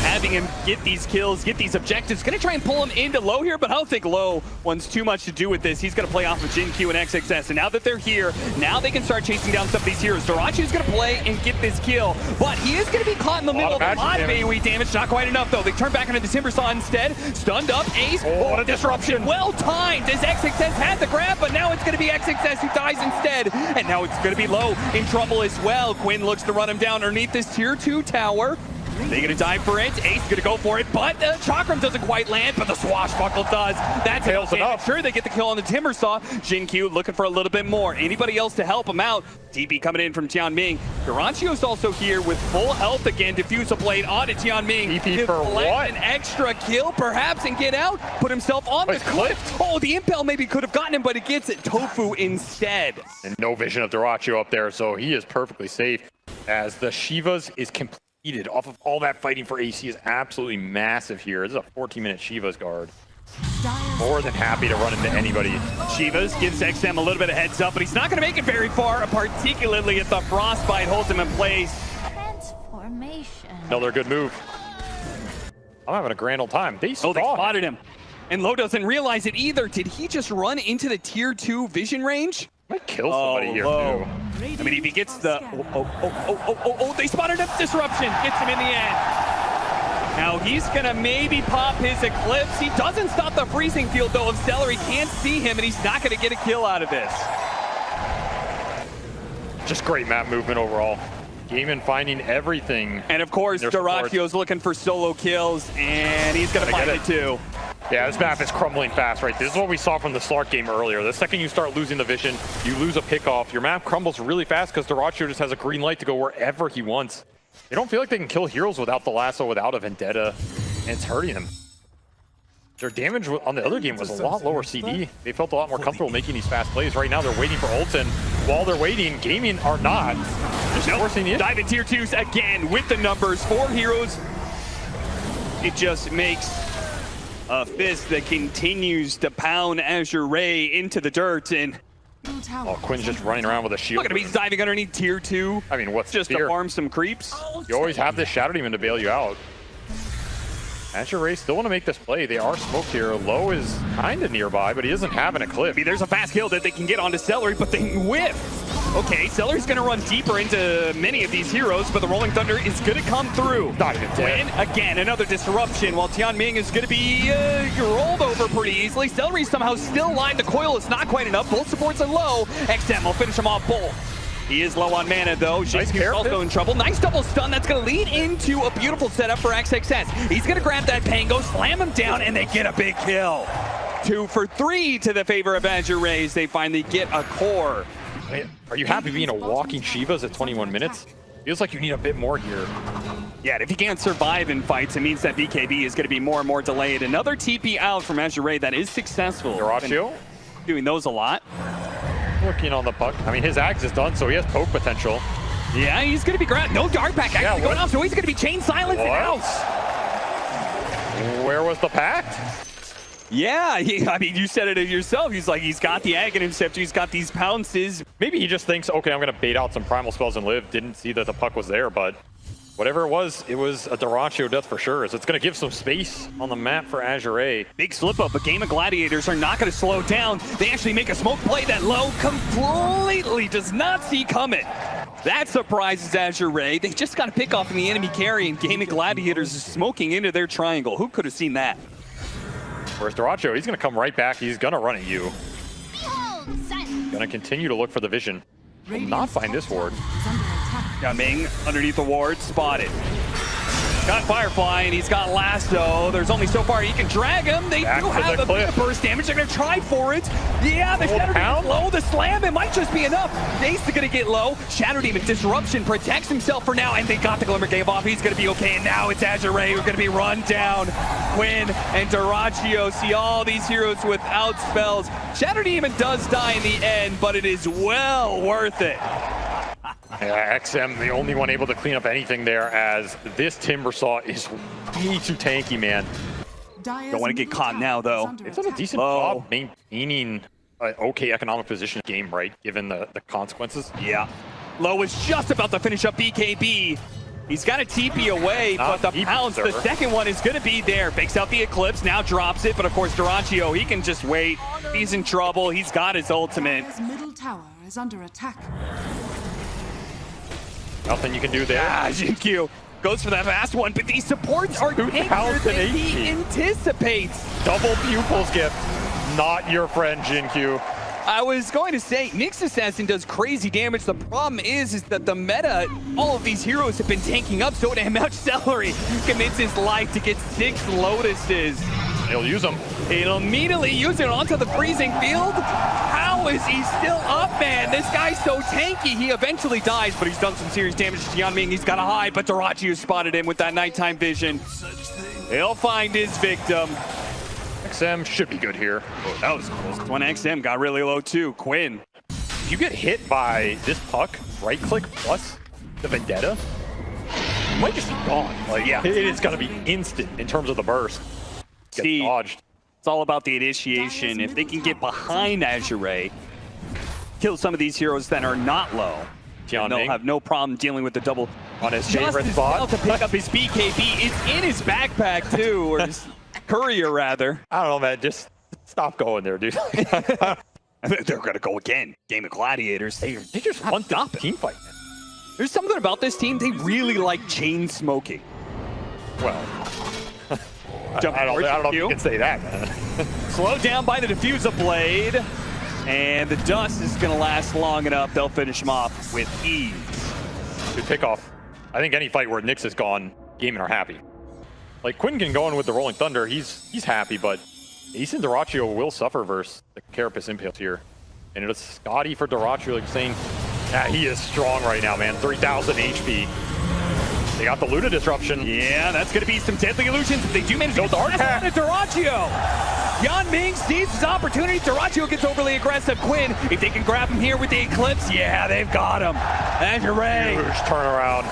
having him get these kills, get these objectives. Gonna try and pull him into Low here, but I don't think Low wants too much to do with this. He's gonna play off of XinQ and XXS, and now that they're here, now they can start chasing down some of these heroes. dyrachyo's gonna play and get this kill, but he is gonna be caught in the middle of a lot of AoE damage. Not quite enough, though. They turn back into the Timber Saw instead. Stunned up, Ace. Oh, what a disruption. Well timed, as XXS had the grab, but now it's gonna be XXS who dies instead, and now it's gonna be Low in trouble as well. Quinn looks to run him down underneath this tier 2 tower. They're gonna dive for it. Ace gonna go for it, but the Chakram doesn't quite land, but the swashbuckle does. That's enough. Sure, they get the kill on the Timber Saw. XinQ looking for a little bit more. Anybody else to help him out? TP coming in from Tianming. dyrachyo's also here with full health again. Diffuse a blade onto Tianming. TP for what? An extra kill, perhaps, and get out. Put himself on the cliff. Oh, the Impel maybe could have gotten him, but it gets it tOfu instead. And no vision of dyrachyo up there, so he is perfectly safe. As the Shivas is completed off of all that fighting for AC is absolutely massive here. This is a 14-minute Shivas guard. More than happy to run into anybody. Shivas gives XM a little bit of heads up, but he's not going to make it very far, particularly if the frostbite holds him in place. Transformation. Another good move. I'm having a grand old time. They spotted him. And Low doesn't realize it either. Did he just run into the tier 2 vision range? Might kill somebody here, Low. too. I mean, if he gets the... they spotted him. Disruption. Gets him in the end. Now he's gonna maybe pop his Eclipse. He doesn't stop the freezing field though of Seleri. Can't see him, and he's not gonna get a kill out of this. Just great map movement overall. Gaimin finding everything. And of course, dyrachyo's looking for solo kills, and he's gonna find it too. Yeah, this map is crumbling fast, right? This is what we saw from the Slark game earlier. The second you start losing the vision, you lose a pick-off. Your map crumbles really fast because dyrachyo just has a green light to go wherever he wants. They don't feel like they can kill heroes without the lasso, without a vendetta, and it's hurting them. Their damage on the other game was a lot lower CD. They felt a lot more comfortable making these fast plays. Right now, they're waiting for ults, and while they're waiting, Gaimin are not. Just forcing the dive in tier 2s again with the numbers. 4 heroes. It just makes a fist that continues to pound Azure Ray into the dirt, and Quinn's just running around with a shield. Look at him, he's diving underneath tier 2. I mean, what's just to farm some creeps? You always have this Shadow Demon to bail you out. Azure Ray still want to make this play. They are smoked here. Low is kind of nearby, but he doesn't have an Eclipse. There's a fast kill that they can get onto Seleri, but they whiff. Okay, Seleri's going to run deeper into many of these heroes, but the Rolling Thunder is going to come through. Not even dead. Quinn, again, another disruption, while Tianming is going to be rolled over pretty easily. Seleri somehow still alive. The coil is not quite enough. Both supports are low. XM will finish him off both. He is low on mana, though. XinQ is also in trouble. Nice double stun. That's going to lead into a beautiful setup for XXS. He's going to grab that Pango, slam him down, and they get a big kill. 2 for 3 to the favor of Azure Rays. They finally get a core. Are you happy being a walking Shivas at 21 minutes? Feels like you need a bit more here. Yeah, and if he can't survive in fights, it means that BKB is going to be more and more delayed. Another TP out from Azure Ray that is successful. dyrachyo doing those a lot. Looking on the puck. I mean, his axe is done, so he has poke potential. Yeah, he's going to be grabbed. No dart pack actually going off, so he's going to be chain silenced and out. Where was the pact? Yeah, I mean, you said it yourself. He's like, he's got the Aghanim Scepter, he's got these pounces. Maybe he just thinks, okay, I'm going to bait out some primal spells and live. Didn't see that the puck was there, but whatever it was a dyrachyo death for sure. So it's going to give some space on the map for Azure Ray. Big slip up, but Gaimin Gladiators are not going to slow down. They actually make a smoke play that Low completely does not see coming. That surprises Azure Ray. They just got a pick off in the enemy carry, and Gaimin Gladiators is smoking into their triangle. Who could have seen that? Where's dyrachyo? He's going to come right back. He's going to run at you. Going to continue to look for the vision. Will not find this ward. Ming underneath the ward, spotted. Got Firefly, and he's got Lasso. There's only so far he can drag him. They do have a bit of burst damage. They're going to try for it. Yeah, the Shadow Demon low. The slam, it might just be enough. Ace is going to get low. Shadow Demon disruption protects himself for now, and they got the Glimmer Gave off. He's going to be okay, and now it's Azure Ray who's going to be run down. Quinn and dyrachyo see all these heroes without spells. Shadow Demon does die in the end, but it is well worth it. Yeah, XM, the only one able to clean up anything there, as this Timbersaw is way too tanky, man. Don't want to get caught now, though. It's done a decent job maintaining an okay economic position game, right, given the consequences. Yeah. Low is just about to finish up BKB. He's got a TP away, but the pounce, the second one is going to be there. Fakes out the Eclipse, now drops it, but of course dyrachyo, he can just wait. He's in trouble. He's got his ultimate. His middle tower is under attack. Nothing you can do there. XinQ goes for that fast one, but these supports are tankier than he anticipates. Double pupils gift. Not your friend, XinQ. I was going to say, Nyx Assassin does crazy damage. The problem is that the meta, all of these heroes have been tanking up so damn much. Seleri commits his life to get 6 Lotuses. He'll use them. He'll immediately use it onto the freezing field. How is he still up, man? This guy's so tanky. He eventually dies, but he's done some serious damage to Tianming. He's got a hide, but dyrachyo spotted him with that nighttime vision. He'll find his victim. XM should be good here. Oh, that was close. When XM got really low too. Quinn. If you get hit by this puck, right click plus the vendetta, you might just be gone. Like, yeah, it is going to be instant in terms of the burst. See, dodged. It's all about the initiation. If they can get behind Azure Ray, kill some of these heroes that are not low, they'll have no problem dealing with the double on his favorite spot to pick up his BKB. It's in his backpack too, or his courier rather. I don't know, man. Just stop going there, dude. They're gonna go again. Gaimin Gladiators. They just want the team fight. There's something about this team. They really like chain smoking. Well, Jump I don't forward, know if you XinQ. can say that, man. Slowed down by the diffuser blade. And the dust is going to last long enough. They'll finish him off with ease. Good pickoff. I think any fight where Nyx is gone, Gaimin are happy. Like, Quinn can go in with the Rolling Thunder. He's happy, but Ace and dyrachyo will suffer versus the Carapace Impales here. And it's Scotty for dyrachyo, like saying, yeah, he is strong right now, man. 3,000 HP. They got the Luna disruption. Yeah, that's going to be some deadly illusions. They do manage to No get dark the last one to dyrachyo. Yan Ming sees his opportunity. dyrachyo gets overly aggressive. Quinn, if they can grab him here with the Eclipse, yeah, they've got him. Azure. Huge turnaround.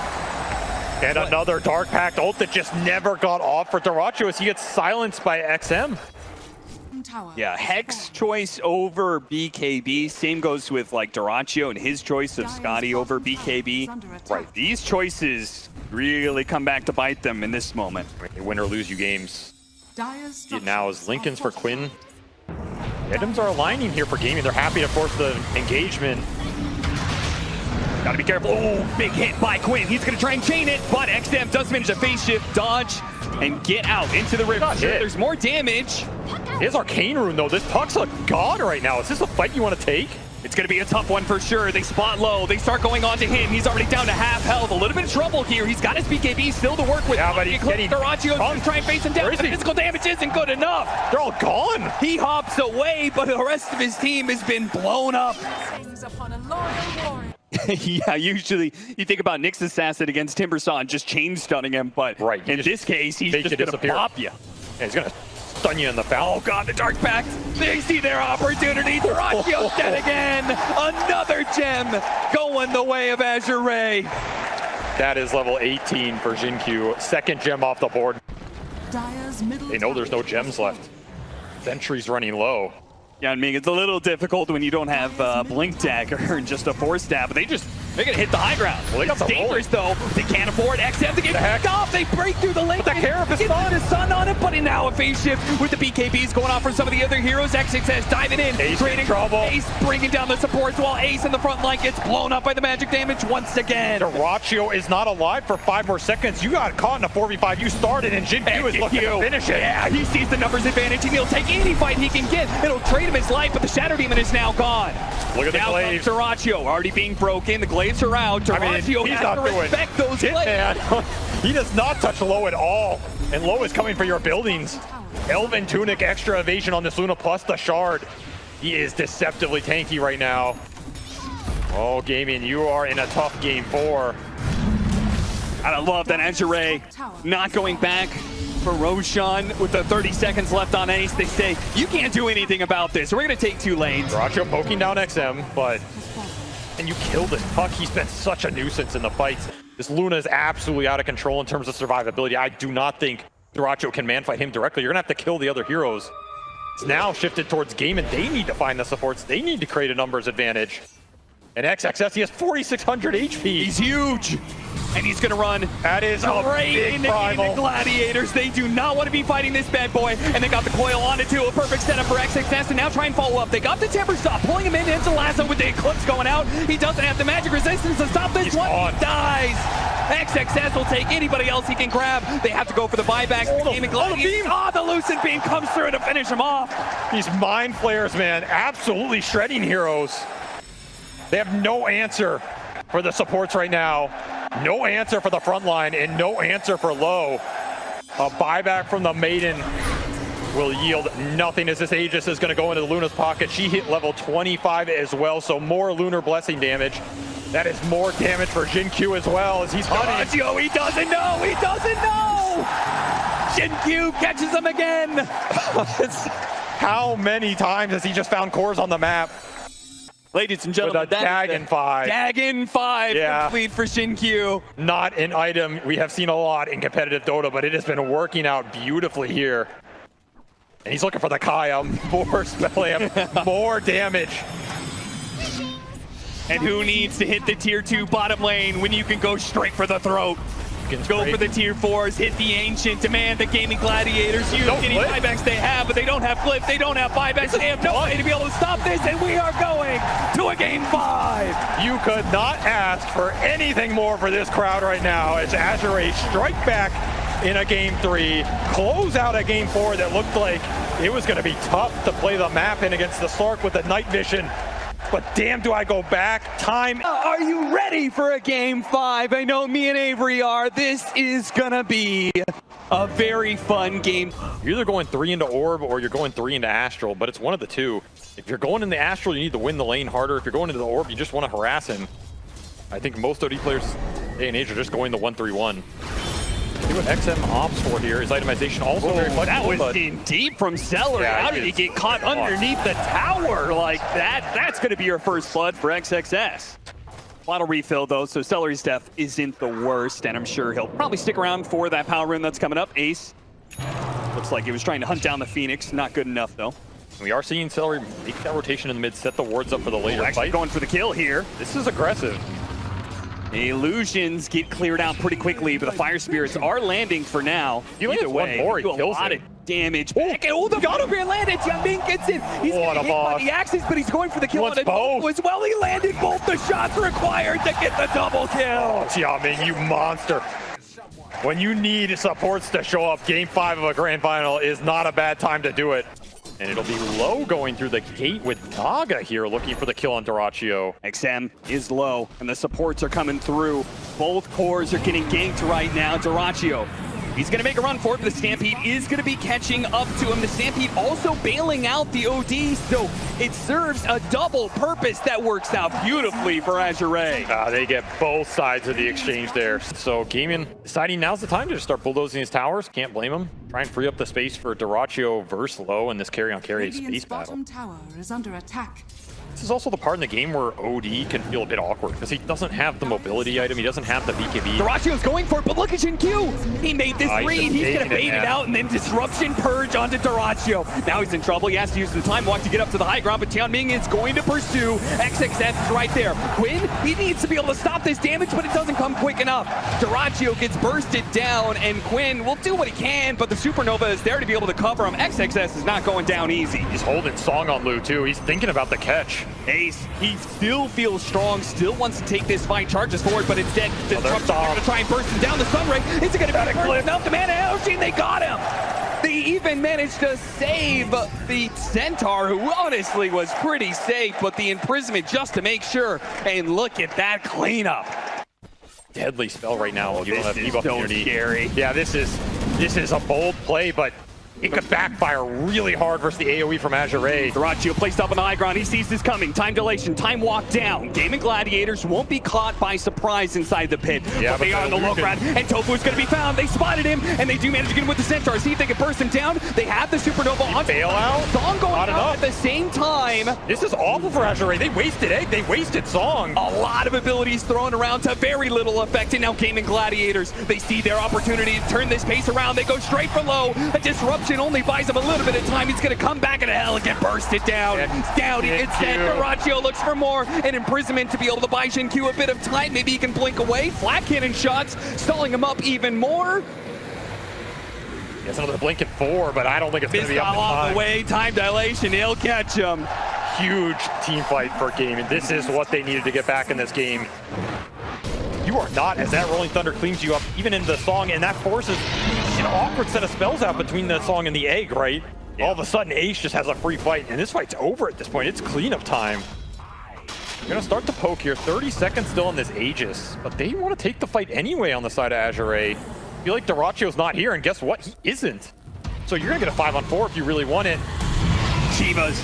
And another Dark Pact ult that just never got off for dyrachyo as he gets silenced by XM. Tower. Yeah, Hex choice over BKB. Same goes with like dyrachyo and his choice of Scotty over BKB. Right, these choices really come back to bite them in this moment. They win or lose you games. Dire's It now is Linken's for Quinn. The items are aligning here for Gaimin. They're happy to force the engagement. Gotta be careful. Oh, big hit by Quinn. He's gonna try and chain it, but XM does manage to phase shift, dodge, and get out into the river. Sure, there's more damage. His Arcane Rune, though. This puck's a god right now. Is this a fight you want to take? It's gonna be a tough one for sure. They spot low. They start going on to him. He's already down to half health. A little bit of trouble here. He's got his BKB still to work with. Yeah, but he's getting dyrachyo to try and face him down. Where is The he? physical damage isn't good enough. They're all gone. He hops away, but the rest of his team has been blown up. upon a loyal warrior. Yeah, usually you think about Nyx's assassin against Timbersaw just chain stunning him, but Right, in this case, he's make just it gonna disappear. pop you. Yeah, he's gonna stun you in the foul. Oh god, the Dark Pact. They see their opportunity. dyrachyo's dead again. Another gem going the way of Azure. That is level 18 for XinQ. Second gem off the board. Dire's middle They know there's no gems left. Sentry's running low. Yeah, I mean, it's a little difficult when you don't have Blink Dagger and just a 4-stab, but they're gonna hit the high ground. Well, they got It's the dangerous though. They can't afford XM to get The heck? picked off. They break through the lane. But the Carapace Get stun. the stun on it, but now a phase shift with the BKBs going off from some of the other heroes. XXS diving in, Ace in creating trouble. Ace bringing down the supports while Ace in the front line gets blown up by the magic damage once again. dyrachyo is not alive for 5 more seconds. You got caught in a 4v5. You started, and XinQ is looking to finish it. Yeah, he sees the numbers advantage, and he'll take any fight he can get. It'll trade him his life, but the Shadow Demon is now gone. Look at the Now glaives. comes dyrachyo already being broken. The glaives are out. dyrachyo he's has not to doing respect those glaives. Man, he does not touch low at all. And low is coming for your buildings. Elven Tunic, extra evasion on this Luna plus the shard. He is deceptively tanky right now. Oh, Gaimin, you are in a tough game 4. And I love that Azure not going back for Roshan with the 30 seconds left on Ace. They say, you can't do anything about this. We're going to take 2 lanes. dyrachyo poking down XM, but and you kill this puck. He's been such a nuisance in the fights. This Luna is absolutely out of control in terms of survivability. I do not think dyrachyo can man fight him directly. You're going to have to kill the other heroes. It's now shifted towards Gaimin. They need to find the supports. They need to create a numbers advantage. And XXS, he has 4,600 HP. He's huge. And he's going to run That is a right big into primal. Gaimin Gladiators. They do not want to be fighting this bad boy. And they got the coil on it too. A perfect setup for XXS. And now try and follow up. They got the Timbersaw, pulling him into Lasso with the Eclipse going out. He doesn't have the magic resistance to stop this He's one. on. He dies. XXS will take anybody else he can grab. They have to go for the buybacks. Oh, Gaimin the Gladiators. beam. The Lucent Beam comes through to finish him off. These mind flayers, man, absolutely shredding heroes. They have no answer for the supports right now. No answer for the front line, and no answer for low. A buyback from the Maiden will yield nothing as this Aegis is going to go into the Luna's pocket. She hit level 25 as well, so more Lunar Blessing damage. That is more damage for XinQ as well as he's hunting. dyrachyo, he doesn't know. He doesn't know. XinQ catches him again. How many times has he just found cores on the map? Ladies and With gentlemen, a Dagon 5. Dagon 5 Yeah. complete for XinQ. Not an item we have seen a lot in competitive Dota, but it has been working out beautifully here. And he's looking for the Kaya. More spell amp, more damage. And who needs to hit the tier 2 bottom lane when you can go straight for the throat? Go for the tier 4s, hit the Ancient, demand the Gaimin Gladiators. Use any flip. buybacks they have, but they don't have flips, they don't have buybacks. They have no way to be able to stop this, and we are going to a game 5. You could not ask for anything more for this crowd right now as Azure strike back in a game 3, close out a game 4 that looked like it was going to be tough to play the map in against the Slark with the night vision. But damn, do I go back? Time. Are you ready for a game 5? I know me and Avery are. This is gonna be a very fun game. You're either going 3 into Orb or you're going 3 into Astral, but it's one of the two. If you're going in the Astral, you need to win the lane harder. If you're going into the Orb, you just want to harass him. I think most OD players day and age are just going the 1-3-1. See what XM opts for here. His itemization also very flexible. That was in deep from Seleri. Yeah, How did he get caught underneath the tower like that? That's going to be your first blood for XXS. Bottle refill though, so Seleri's death isn't the worst, and I'm sure he'll probably stick around for that power rune that's coming up. Ace looks like he was trying to hunt down the Phoenix. Not good enough though. We are seeing Seleri make that rotation in the mid, set the wards up for the later Actually fight. going for the kill here. This is aggressive. The illusions get cleared out pretty quickly, but the fire spirits are landing for now. He lands Either one way, more, he do a kills lot him. of damage. Back. Oh, the got him. Landed. Jianming gets in. He's What getting a hit boss. by the axes, but he's going for the kill wants on it both. as well. He landed both the shots required to get the double kill. Jiaming, you monster. When you need supports to show up, game 5 of a grand final is not a bad time to do it. And it'll be low going through the gate with Naga here looking for the kill on dyrachyo. XM is low, and the supports are coming through. Both cores are getting ganked right now. dyrachyo, he's going to make a run for it, but the Stampede is going to be catching up to him. The Stampede also bailing out the OD, so it serves a double purpose that works out beautifully for Azure. They get both sides of the exchange there. So Gaimin deciding now's the time to just start bulldozing his towers. Can't blame him. Try and free up the space for dyrachyo versus low in this carry-on-carry space Radiant's battle. bottom tower is under attack. This is also the part in the game where OD can feel a bit awkward because he doesn't have the mobility item, he doesn't have the BKB. dyrachyo's going for it, but look at XinQ. He made this read. He's going to bait it out and then disruption purge onto dyrachyo. Now he's in trouble. He has to use the time walk to get up to the high ground, but Jianming is going to pursue. XXS is right there. Quinn, he needs to be able to stop this damage, but it doesn't come quick enough. dyrachyo gets bursted down, and Quinn will do what he can, but the supernova is there to be able to cover him. XXS is not going down easy. He's holding Song on Lu too. He's thinking about the catch. Ace, he still feels strong, still wants to take this fight, charges forward, but instead, the disruption are going to try and burst him down the Sunray. Is it going to be enough to mana energy? And they got him! They even managed to save the Centaur, who honestly was pretty safe, but the imprisonment just to make sure. And look at that cleanup. Deadly spell right now. You don't have This is debuff so immunity. scary. Yeah, this is a bold play, but it could backfire really hard versus the AoE from Azure. dyrachyo placed up on the high ground. He sees this coming. Time dilation, time walk down. Gaimin Gladiators won't be caught by surprise inside the pit. Yeah, but they are on the low ground, and tOfu is going to be found. They spotted him, and they do manage to get him with the Centaur. See if they can burst him down. They have the supernova on bail out. Song going Not out enough. at the same time. This is awful for Azure. They wasted Egg. They wasted Song. A lot of abilities thrown around to very little effect, and now Gaimin Gladiators, they see their opportunity to turn this pace around. They go straight for low. A disruption only buys them a little bit of time. He's going to come back into hell and get bursted down. Down. It's dead. dyrachyo looks for more. An imprisonment to be able to buy XinQ a bit of time. Maybe he can blink away. Flat cannon shots, stalling him up even more. It's another blink at 4, but I don't think it's going to be up in off time. the way. Time dilation. He'll catch him. Huge team fight for Gaimin. This is what they needed to get back in this game. You are not, as that Rolling Thunder cleans you up, even in the Song, and that forces an awkward set of spells out between the Song and the Egg, right? Yeah. All of a sudden, Ace just has a free fight, and this fight's over at this point. It's cleanup time. They're gonna start the poke here. 30 seconds still on this Aegis, but they want to take the fight anyway on the side of Azure. I feel like dyrachyo's not here, and guess what? He isn't. So you're gonna get a 5-on-4 if you really want it. Chivas,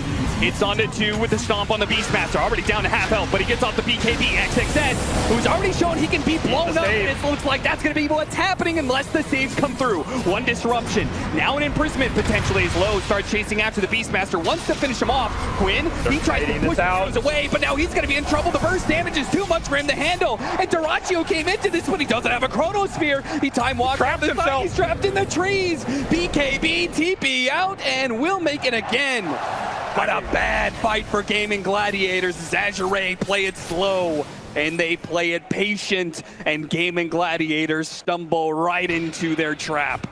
it's on to 2 with the stomp on the Beastmaster. Already down to half health, but he gets off the BKB. XXS, who's already shown he can be blown up. And it looks like that's going to be what's happening unless the saves come through. One disruption. Now an imprisonment potentially as Low starts chasing after the Beastmaster. Wants to finish him off. Quinn, he tries to push those away, but now he's going to be in trouble. The burst damage is too much for him to handle. And dyrachyo came into this, but he doesn't have a Chronosphere. He time walks. Trapped himself. He's trapped in the trees. BKB, TP out, and will make it again. But a bad fight for Gaimin Gladiators as Azure play it slow and they play it patient, and Gaimin Gladiators stumble right into their trap.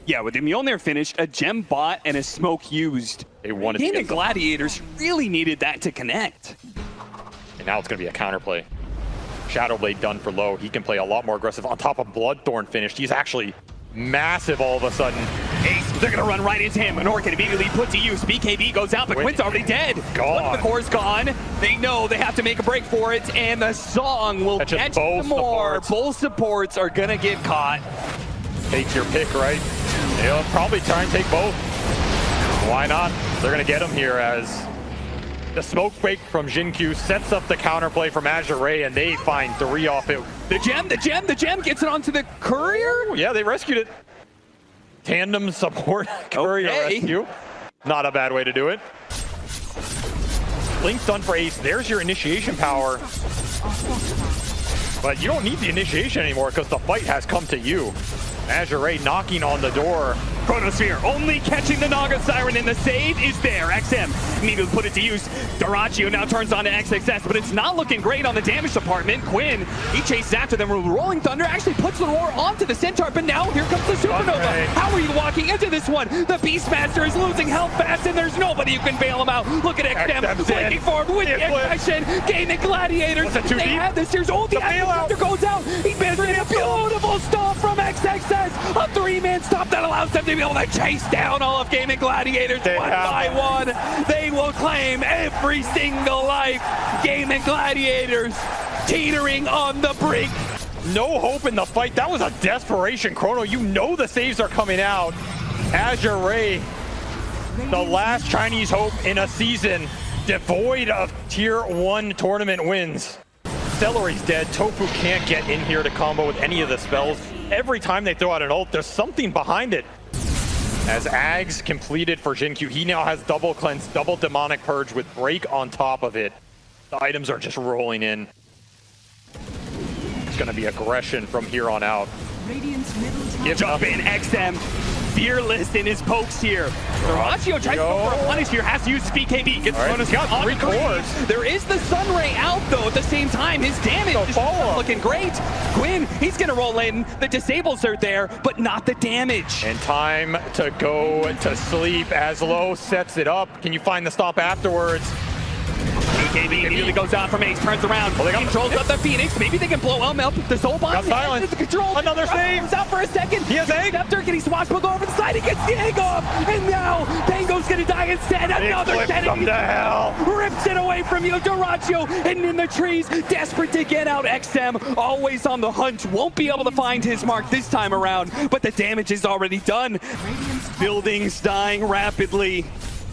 Yeah, with the Mjolnir finished, a gem bought, and a smoke used. They wanted to Gaimin get Gladiators really needed that to connect. And now it's going to be a counterplay. Shadowblade done for Low. He can play a lot more aggressive. On top of Bloodthorn finished, he's actually massive all of a sudden. Ace, they're gonna run right into him. Norkin immediately put to use. BKB goes out, but Quinn. Quinn's already dead. Gone. One of the core's gone. They know they have to make a break for it, and the song will Catches catch both some more. supports. Both supports are gonna get caught. Take your pick, right? They'll probably try and take both. Why not? They're gonna get him here as the smoke break from XinQ sets up the counterplay from Azure, and they find 3 off it. The gem gets it onto the courier. Yeah, they rescued it. Tandem support courier Okay. rescue. Not a bad way to do it. Link's done for Ace. There's your initiation power. But you don't need the initiation anymore because the fight has come to you. Azure knocking on the door. Chronosphere only catching the Naga Siren, and the save is there. XM needed to put it to use. Dyrachyo now turns on to XXS, but it's not looking great on the damage department. Quinn, he chases after them. Rolling Thunder actually puts the roar onto the Centaur, but now here comes the Supernova. Okay. How are you walking into this one? The Beastmaster is losing health fast, and there's nobody who can bail him out. Look at XM XM's flanking in. forward with the It aggression. Gaimin Gladiators. Was it too They deep? have this. Here's all the bailout. Thunder goes out. He made a beautiful stop from XXS. A 3-man stop that allows them to be able to chase down all of Gaimin Gladiators They one have by it. one. They will claim every single life. Gaimin Gladiators teetering on the brink. No hope in the fight. That was a desperation, Chrono. You know the saves are coming out. Azure, the last Chinese hope in a season devoid of tier 1 tournament wins. Seleri's dead. tOfu can't get in here to combo with any of the spells. Every time they throw out an ult, there's something behind it. As Ags completed for XinQ, he now has double cleanse, double demonic purge with break on top of it. The items are just rolling in. It's gonna be aggression from here on out. Radiant's middle tower. Give Jump in, XM. Fearless in his pokes here. Dyrachyo tries to go for a punish here, has to use BKB. Gets All right, bonus he's got on 3 the three. cores. There is the Sun Ray out though at the same time. His damage So is follow-up. looking great. Quinn, he's gonna roll in. The disables are there, but not the damage. And time to go to sleep as Low sets it up. Can you find the stop afterwards? BKB immediately goes out from Ace, turns around, Well, they got controls up the Phoenix. Maybe they can blow Elm up. The Soul Bomb Got silence. the control. Another save. Comes out for a second. He has egg. Scepter, can he swashbuckle over the side? He gets the egg off. And now Tango's gonna die instead. Another flips setting. them to hell. Rips it away from you. Dyrachyo hidden in the trees, desperate to get out. XM always on the hunt. Won't be able to find his mark this time around, but the damage is already done. Buildings dying rapidly.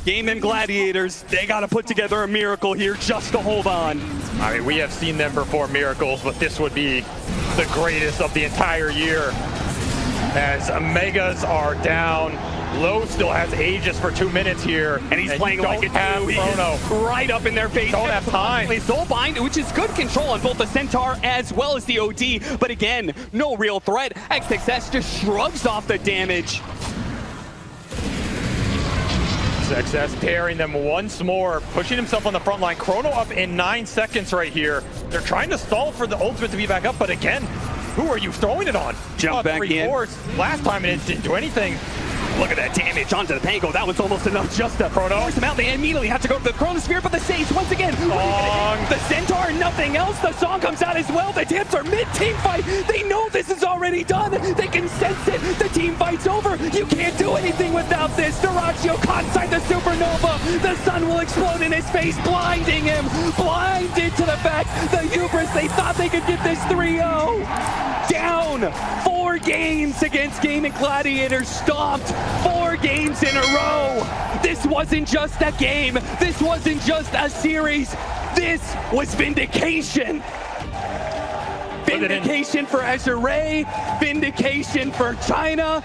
Gaimin Gladiators, they got to put together a miracle here just to hold on. I mean, we have seen them perform miracles, but this would be the greatest of the entire year. As Megas are down, Low still has Aegis for 2 minutes here, And he's playing like it have too. He Chrono. is right up in their face. Don't have time. Soulbind, which is good control on both the Centaur as well as the OD, but again, no real threat. XXS just shrugs off the damage. XS daring them once more, pushing himself on the front line. Chrono up in 9 seconds right here. They're trying to stall for the ultimate to be back up, but again, who are you throwing it on? Jump back 3 in. cores. Last time it didn't do anything. Look at that damage onto the Pango. That was almost enough just to force him out. They immediately have to go to the Chronosphere, but the saves once again. What are you gonna hit? The Centaur, nothing else. The song comes out as well. The Dams are mid-team fight. They know this is already done. They can sense it. The team fight's over. You can't do anything without this. Dyrachyo caught inside the Supernova. The sun will explode in his face, blinding him. Blinded to the fact, the hubris, they thought they could get this 3-0. Down 4 games against Gaimin Gladiators, stomped 4 games in a row. This wasn't just a game. This wasn't just a series. This was vindication. Vindication for Azure, vindication for China,